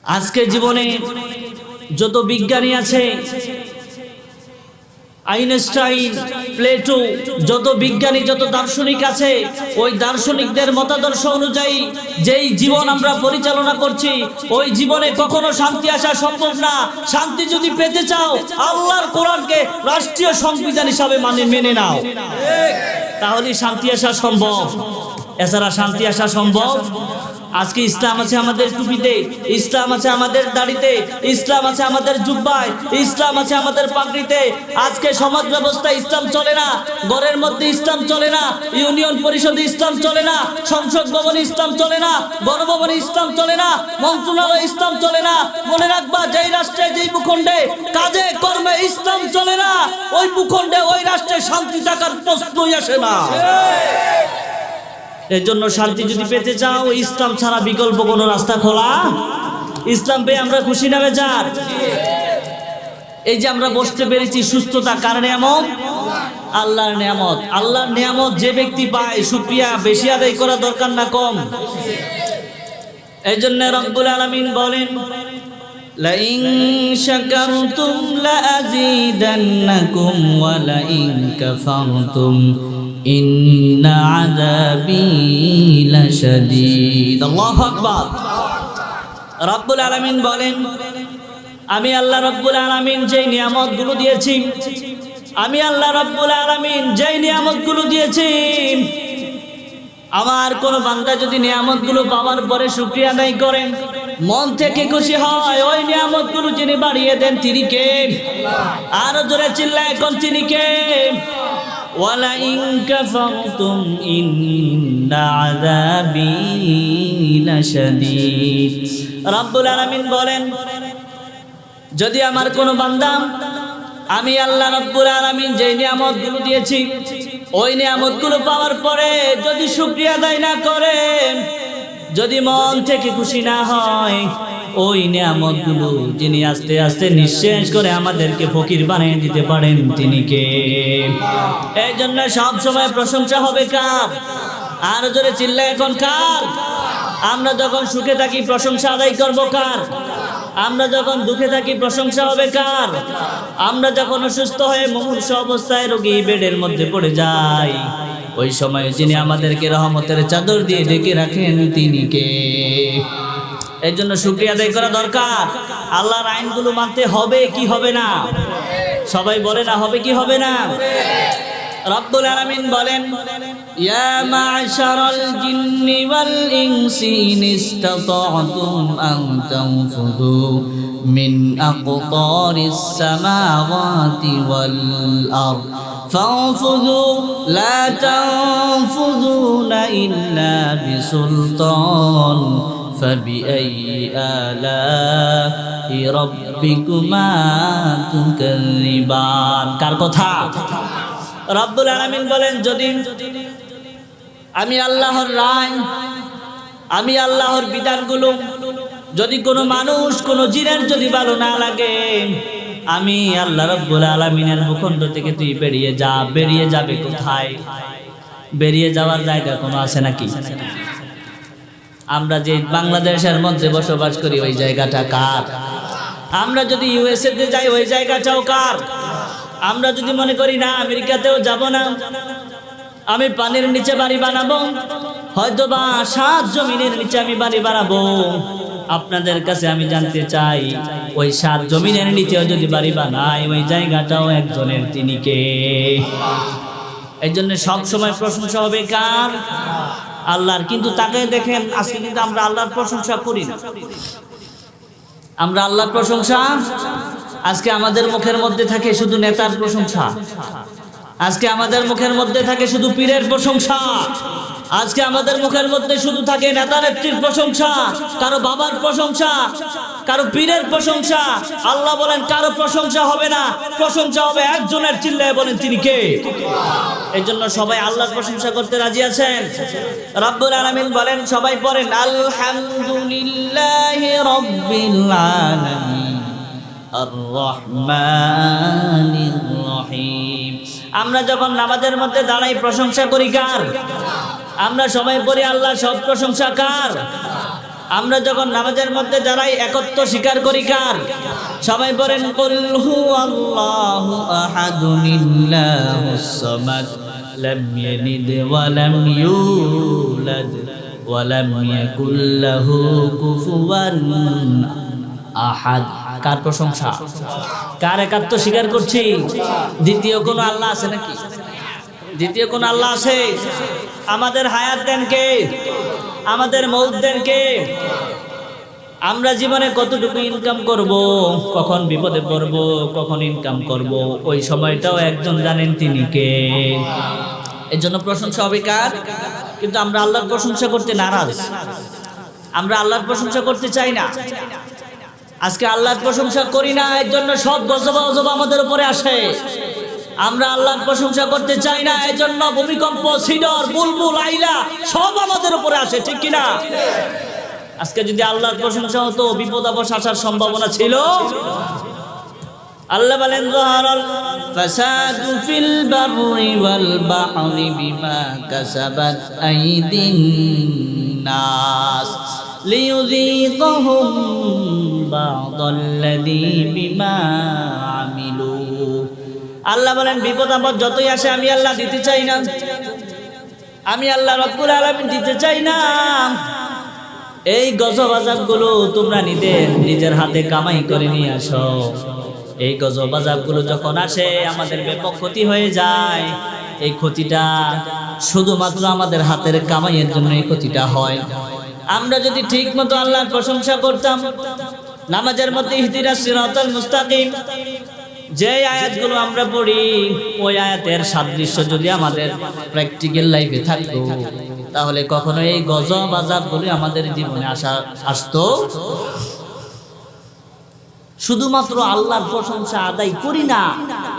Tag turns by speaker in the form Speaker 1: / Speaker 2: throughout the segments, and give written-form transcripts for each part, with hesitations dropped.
Speaker 1: আজকে জীবনে যত বিজ্ঞানী আছে, আইনস্টাইন, প্লেটো, যত বিজ্ঞানী যত দার্শনিক আছে, ওই দার্শনিকদের মতাদর্শ অনুযায়ী যেই জীবন আমরা পরিচালনা করছি, ওই জীবনে কখনো শান্তি আসা সম্ভব না। শান্তি যদি পেতে চাও, আল্লাহর কোরআনকে রাষ্ট্রীয় সংবিধান হিসাবে মেনে নাও, তাহলে শান্তি আসা সম্ভব। এছাড়া শান্তি আসা সম্ভব? আজকে ইসলাম আছে আমাদের টুপিতে, ইসলাম আছে আমাদের দাড়িতে, ইসলাম আছে আমাদের জুব্বায়, ইসলাম আছে আমাদের পাগড়িতে। আজকে সমাজ ব্যবস্থা ইসলাম চলে না, ঘরের মধ্যে ইসলাম চলে না, ইউনিয়ন পরিষদে ইসলাম চলে না, সংসদ ভবনে ইসলাম চলে না, গণভবনে ইসলাম চলে না, মন্ত্রণালয়ে ইসলাম চলে না। মনে রাখবা, যেই রাষ্ট্রে যেই ভূখণ্ডে কাজে কর্মে ইসলাম চলে না, ওই ভূখণ্ডে ওই রাষ্ট্রে শান্তি থাকার প্রশ্নই আসে না। এর জন্য শান্তি যদি পেতে চাও, ইসলাম ছাড়া বিকল্প কোনো রাস্তা খোলা। ইসলাম পেয়ে আমরা খুশি না বেজার? এই যে আমরা বসতে পেরেছি, সুস্থতা কার নিয়ামত? আল্লাহর নিয়ামত। আল্লাহর নিয়ামত যে ব্যক্তি পায়, শুকরিয়া বেশি আদায় করা দরকার না কম। এই জন্য রব্বুল আলামিন বলেন, লাইন শাকারতুম লাযীদান্নাকুম ওয়া লাইন কাফারতুম ইন্না আযাবি লাশাদীদ। আল্লাহু আকবার। রব্বুল আলামিন বলেন, আমি আল্লাহ রব্বুল আলামিন যেই নিয়ামতগুলো দিয়েছি, আমি আল্লাহ রব্বুল আলামিন যেই নিয়ামতগুলো দিয়েছি, আমার কোন বান্দা যদি নিয়ামতগুলো পাওয়ার পরে শুকরিয়া আদায় করেন, মন থেকে খুশি হয়, ওই নিয়ামতগুলো যিনি বাড়িয়ে দেন তিনি কে? আরো জোরে চিল্লায় এখন, তিনি কে? ওয়ালাইন কাফারতুম ইন্না আযাবি লাশাদীদ। রব্বুল আলামিন বলেন, যদি আমার কোন বান্দা, আমি আল্লাহ রব্বুল আলামিন যে নিয়ামতগুলো দিয়েছি, ওই নিয়ামতগুলো পাওয়ার পরে যদি শুকরিয়া আদায় না করে, যদি মন থেকে খুশি না হয়, ওই নিয়ামতগুলো যিনি আস্তে আস্তে নিঃশেষ করে আমাদেরকে ফকির বানিয়ে দিতে পারেন তিনি কে? এই জন্য সব সময় প্রশংসা হবে কার? আর জোরে চিল্লায় এখন, কার? আমরা যখন সুখে থাকি প্রশংসা আদায় করব কার? আমরা যখন দুঃখে থাকি প্রশংসা হবে কার? আমরা যখন অসুস্থ হয়ে মুমূর্ষু অবস্থায় রোগী বেডের মধ্যে পড়ে যাই, ওই সময় যিনি আমাদেরকে রহমতের চাদর দিয়ে ঢেকে রাখেন তিনি কে? এই জন্য শুকরিয়া আদায় করা দরকার। আল্লাহর আইনগুলো মানতে হবে কি হবে না? সবাই বলে না, হবে কি হবে না? রব্বুল আলামিন বলেন, ইয়া মা'শারাল জিন্নি ওয়াল ইনসি ইন ইসতাতা'তুম আন তানফুযু মিন আকতারিস সামাওয়াতি ওয়াল আরদ ফানফুযু লা তানফুযুনা ইল্লা বিসুলতান ফাবিআইয়ি আলা'i রাব্বিকুমা তুকাযযিবান। কার কথা? রব্বুল আলামিন বলেন, যদি আমি আল্লাহর রায়, আমি আল্লাহর বিধানগুলো যদি কোনো মানুষ, কোনো জিনের যদি ভালো না লাগে, আমি আল্লাহ রব্বুল আলামিনের ভূখণ্ড থেকে তুই বেরিয়ে যা। বেরিয়ে যাবে কোথায়? বেরিয়ে যাওয়ার জায়গা কোনো আছে নাকি? আমরা যে বাংলাদেশের মধ্যে বসবাস করি, ওই জায়গাটা কার? আমরা যদি ইউএসএ তে যাই, ওই জায়গাটাও কার? আমরা যদি মনে করি না আমেরিকাতেও যাব না, আমি পানির নিচে বাড়ি বানাবো, হয়তো বা 7 জমিনের নিচে আমি বাড়ি বানাবো, আপনাদের কাছে আমি জানতে চাই, ওই 7 জমিনের নিচেও যদি বাড়ি বানাই, ওই জায়গাটাও একজনের, তিনি কে? এই জন্য সব সময় প্রশংসা হবে কার? আল্লাহর। কিন্তু তাকে দেখেন, আজকে কিন্তু আমরা আল্লাহর প্রশংসা করি না। আমরা আল্লাহর প্রশংসা, আজকে আমাদের মুখের মধ্যে থাকে শুধু নেতার প্রশংসা, আজকে আমাদের মুখের মধ্যে থাকে শুধু পীরের প্রশংসা, আজকে আমাদের মুখের মধ্যে শুধু থাকে নেতা নেত্রীর প্রশংসা, কারো বাবার প্রশংসা, কারো পীরের প্রশংসা। আল্লাহ বলেন, কারো প্রশংসা হবে না, প্রশংসা হবে একজনের। চিল্লায় বলেন, তিনি কে? এই জন্য সবাই আল্লাহর প্রশংসা করতে রাজি আছেন? রব্বুল আলামিন বলেন, সবাই পড়েন, আলহামদুলিল্লাহি রাব্বিল আলামিন আর রহমানির রহিম। আমরা যখন নামাজের মধ্যে দাঁড়াই প্রশংসা করি কার? আমরা সবাই পড়ি, আল্লাহ সব প্রশংসা কার? আমরা যখন নামাজের মধ্যে দাঁড়াই একত্ব স্বীকার করি কার? সবাই বলেন কুল হুয়াল্লাহু আহাদুল্লাহুস সামাদ লাম ইয়ালিদ ওয়া লাম ইউলাদ ওয়া লাম ইয়াকুল লাহু কুফুয়ান আহাদ। কার প্রশংসা? কার একাত্ম স্বীকার করছি? দ্বিতীয় কোন আল্লাহ আছে নাকি? দ্বিতীয় কোন আল্লাহ আছে? আমাদের হায়াত দেন কে? আমাদের মউত দেন কে? আমরা জীবনে কতটুকু ইনকাম করব, কখন বিপদে পড়ব, কখন ইনকাম করব, ওই সময়টাও একজন জানেন, তিনি কে? এই জন্য প্রশংসা হবে কার? কিন্তু আমরা আল্লাহর প্রশংসা করতে নারাজ, আমরা আল্লাহর প্রশংসা করতে চাই না। আজকে আল্লাহর প্রশংসা করি না, এর জন্য সব গজব অজব আমাদের উপরে আসে। আমরা আল্লাহর প্রশংসা করতে চাই না, এই জন্য ভূমিকম্প, সিডর, বুলবুল, আইলা সব আমাদের উপরে আসে, ঠিক কিনা? আজকে যদি আল্লাহর প্রশংসা হতো, বিপদ আপদ আসার সম্ভাবনা ছিল? আল্লাহ বলেন যাহারাল ফাসাদু ফিল বাররি ওয়াল বাহরি বিমা কাসাবাত আইদিন নাস লিয়ুযীকাহুম বা'দাল্লাযী বিমা আমিলু। আল্লাহ বলেন বিপদ আপদ যতই আসে আমি আল্লাহ দিতে চাই না, আমি আল্লাহ রব্বুল আলামিন দিতে চাই না। এই গজব আযাবগুলো তোমরা নিজের হাতে কামাই করে নিয়ে আসো। এই গজব আযাবগুলো যখন আসে আমাদের ব্যাপক ক্ষতি হয়ে যায়। এই ক্ষতিটা শুধুমাত্র আমাদের হাতের কামাইয়ের জন্য এই ক্ষতিটা হয়। আমরা যদি ঠিক মতো আল্লাহর প্রশংসা করতাম, নামাজের মধ্যে ইহদিনাস সিরাতাল মুস্তাকিম যে আয়াতগুলো আমরা পড়ি, ওই আয়াতের সাদৃশ্য যদি আমাদের প্র্যাকটিক্যাল লাইফে থাকতো, তাহলে কখনো এই গজব আযাবগুলো আমাদের জীবনে আসতো। শুধুমাত্র আল্লাহর প্রশংসা আদায় করি না,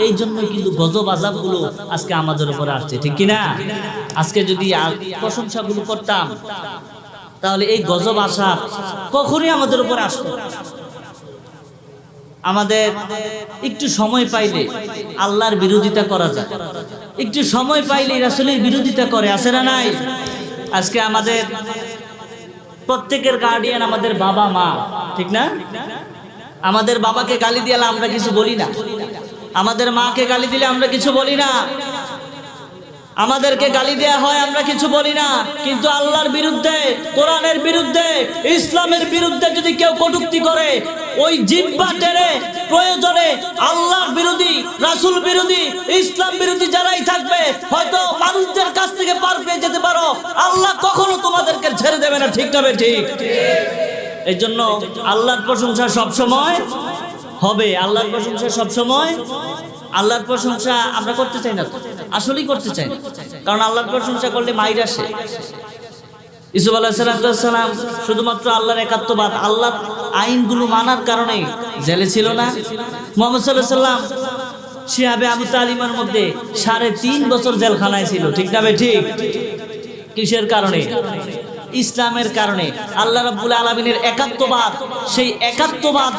Speaker 1: এই জন্যই কিন্তু গজব আযাবগুলো আজকে আমাদের উপরে আসছে, ঠিক কিনা? আজকে যদি প্রশংসাগুলো করতাম, তাহলে এই গজব আযাব কখনোই আমাদের উপরে আসতো। আমাদের একটু সময় পাইলে আল্লাহর বিরোধিতা করা যায়, একটু সময় পাইলে রাসূলের বিরোধিতা করে, আছে না নাই? আজকে আমাদের প্রত্যেকের গার্ডিয়ান আমাদের বাবা মা, ঠিক না? আমাদের বাবাকে গালি দিলে আমরা কিছু বলি না, আমাদের মাকে গালি দিলে আমরা কিছু বলি না, আমাদেরকে গালি দেয়া হয় আমরা কিছু বলি না। কিন্তু আল্লাহর বিরুদ্ধে, কোরআনের বিরুদ্ধে, ইসলামের বিরুদ্ধে যদি কেউ কটূক্তি করে, ওই জিহ্বা টেনে প্রয়োজনে আল্লাহর বিরোধী, রাসূল বিরোধী, ইসলাম বিরোধী যারাই থাকবে, হয়তো মানুষদের কাছ থেকে পার পেয়ে যেতে পারো, আল্লাহ কখনো তোমাদেরকে ছেড়ে দেবে না, ঠিক না ঠিক? এই জন্য আল্লাহর প্রশংসা সবসময় হবে, আল্লাহর প্রশংসা সবসময়। আল্লাহর প্রশংসা আমরা করতে চাই না, আসলেই করতে চাই না, কারণ আল্লাহর প্রশংসা করলে মাইর আসে। ইউসুফ আলাইহিস সালাম শুধুমাত্র আল্লাহর একাত্মবাদ, আল্লাহর আইনগুলো মানার কারণে জেলে ছিল না। মুহাম্মদ সাল্লাল্লাহু আলাইহি ওয়াসাল্লাম শিহাবে আবু তালিমের মধ্যে 3.5 বছর জেলখানায় ছিল, ঠিক না ঠিক? কিসের কারণে? ইসলামের কারণে। আল্লাহ রাব্বুল আলামিনের একাত্মবাদ, সেই একাত্মবাদ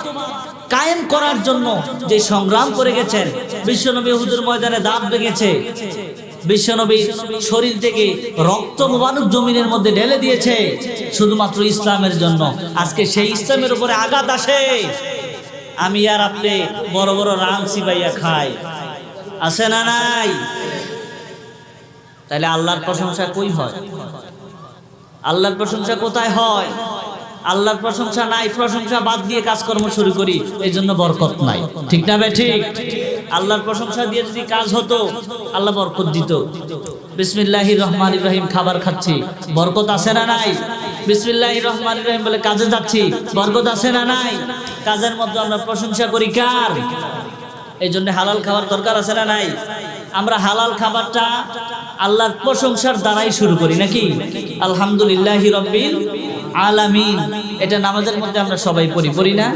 Speaker 1: কায়েম করার জন্য যে সংগ্রাম করে গেছেন। বিশ্বনবী উহুদের ময়দানে দাঁত ভেঙেছে, বিশ্বনবীর শরীর থেকে রক্ত মুবারক জমিনের মধ্যে ঢেলে দিয়েছে শুধুমাত্র ইসলামের জন্য। আজকে সেই ইসলামের উপরে আঘাত আসে, আমি আর আপনি বড় বড় রাং সিবাইয়া খাই, আছে না নাই? তাহলে আল্লাহর প্রশংসা কই হয়? আল্লাহর প্রশংসা কোথায় হয়? আল্লাহর প্রশংসা নাই, প্রশংসা বাদ দিয়ে কাজকর্ম শুরু করি, এই জন্য বরকত নাই, ঠিক না ভাই ঠিক? আল্লাহর প্রশংসা দিয়ে যদি কাজ হতো, আল্লাহ বরকত দিত। বিসমিল্লাহির রহমানির রহিম খাবার খাচ্ছি, বরকত আছে না নাই? বিসমিল্লাহির রহমানির রহিম বলে কাজে যাচ্ছি, বরকত আছে না নাই? কাজের মধ্যে আমরা প্রশংসা করি কার? এই জন্য হালাল খাবার দরকার আছে না নাই? আমরা হালাল খাবারটা আল্লাহর প্রশংসার দ্বারাই শুরু করি নাকি? আলহামদুলিল্লাহি রাব্বিল আলামিন, এটা নামাজের মধ্যে আমরা সবাই পড়ি না?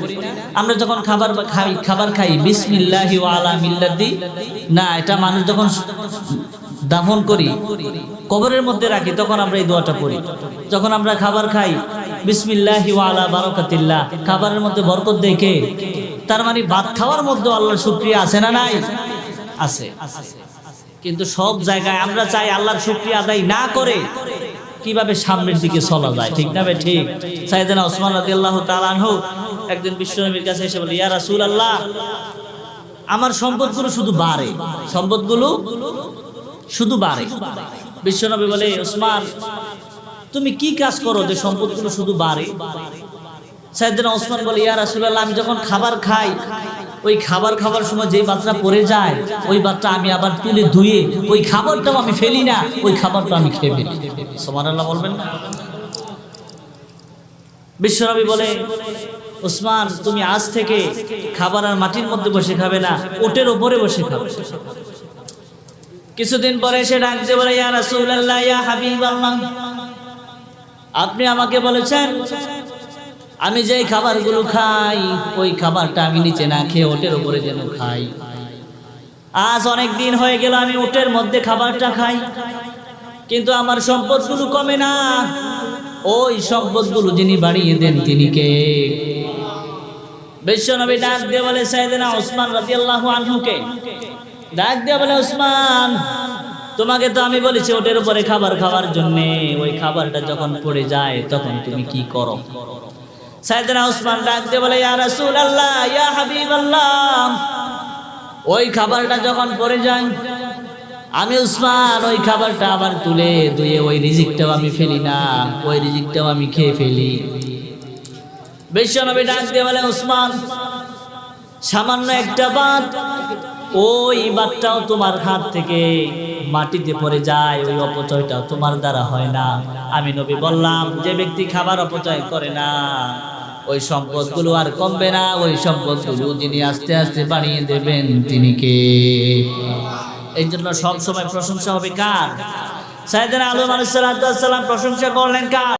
Speaker 1: আমরা যখন খাবার খাই বিসমিল্লাহি ওয়া আলা মিল্লাতি, না, এটা মানুষ যখন দাফন করি, কবরের মধ্যে রাখি, তখন আমরা এই দোয়াটা পড়ি। যখন আমরা খাবার খাই বিসমিল্লাহি ওয়া আলা বারাকাতিল্লাহ, খাবারের মধ্যে বরকত দেয় কে? তার মানে ভাত খাওয়ার মধ্যে আল্লাহর শুকরিয়া আছে না নাই? আছে। কিন্তু সব জায়গায় আমরা চাই আল্লাহর শুকরিয়া আদায় না করে কিভাবে সামনের দিকে চলা যায়, ঠিক না ভাই? ঠিক। সাইয়েদনা ওসমান রাদিয়াল্লাহু তাআলা আনহু একদিন বিশ্বনবীর কাছে এসে বলে, ইয়া রাসূলুল্লাহ, আমার সম্পদগুলো শুধু বাড়ে, সম্পদগুলো শুধু বাড়ে। বিশ্বনবী বলে, ওসমান, তুমি কি কাজ করো যে সম্পদগুলো শুধু বাড়ে? সাইয়েদনা ওসমান বলে, ইয়া রাসূলুল্লাহ, আমি যখন খাবার খাই, ওই খাবার খাবার সময় যেই বাতটা পড়ে যায়, ওই বাতটা আমি আবার তুলে ধুয়ে ওই খাবারটাও আমি ফেলি না, ওই খাবারটা আমি খেয়ে ফেলি। সুবহানাল্লাহ বলবেন না? বিশ্বনবী বলে, ওসমান, তুমি আজ থেকে খাবার আর মাটির মধ্যে বসে খাবে না, ওটের উপরে বসে খাবে। কিছুদিন পরে সে ডাক দিয়ে বলে, ইয়া রাসূলুল্লাহ, ইয়া হাবিবাল্লাহ, আপনি আমাকে বলেছেন আমি যেই খাবারগুলো খাই, ওই খাবারটা আমি নিচে না খেয়ে ওটের উপরে যেন খাই। আজ অনেক দিন হয়ে গেল আমি ওটের মধ্যে খাবারটা খাই, কিন্তু আমার সম্পদগুলো কমে না। ওই সম্পদগুলো যিনি বাড়িয়ে দেন তিনি কে? বিশ্বনবী ডাক দিয়ে বলে, সাইয়েদনা ওসমান রাদিয়াল্লাহু আনহুকে ডাক দিয়ে বলে, ওসমান, তোমাকে তো আমি বলেছি ওটের উপরে খাবার খাওয়ার জন্য, ওই খাবারটা যখন পড়ে যায় তখন তুমি কি করো? সাইয়েদনা ওসমান ডাক দিয়ে বলে, ইয়া রাসূলুল্লাহ, ইয়া হাবিবাল্লাহ, ওই খাবারটা যখন পড়ে যায়, আমি ওসমান ওই খাবারটা আবার তুলে ধুয়ে ওই রিজিকটাও আমি ফেলি না, ওই রিজিকটাও আমি খেয়ে ফেলি। বিশ্বনবী ডাক দিয়ে বলে, ওসমান, সামান্য একটা বাত, ওই বাতটাও তোমার হাত থেকে মাটিতে পড়ে যায়, ওই অপচয়টাও তোমার দ্বারা হয় না। আমি নবী বললাম, যে ব্যক্তি খাবার অপচয় করে না, ওই সম্পদগুলো আর কমবে না, ওই সম্পদগুলো যিনি আস্তে আস্তে বাড়িয়ে দেবেন তিনি কে? এই জন্য সব সময় প্রশংসা হবে কার? সাইয়েদনা আলী আলাইহিস সালাম প্রশংসা করলেন কার?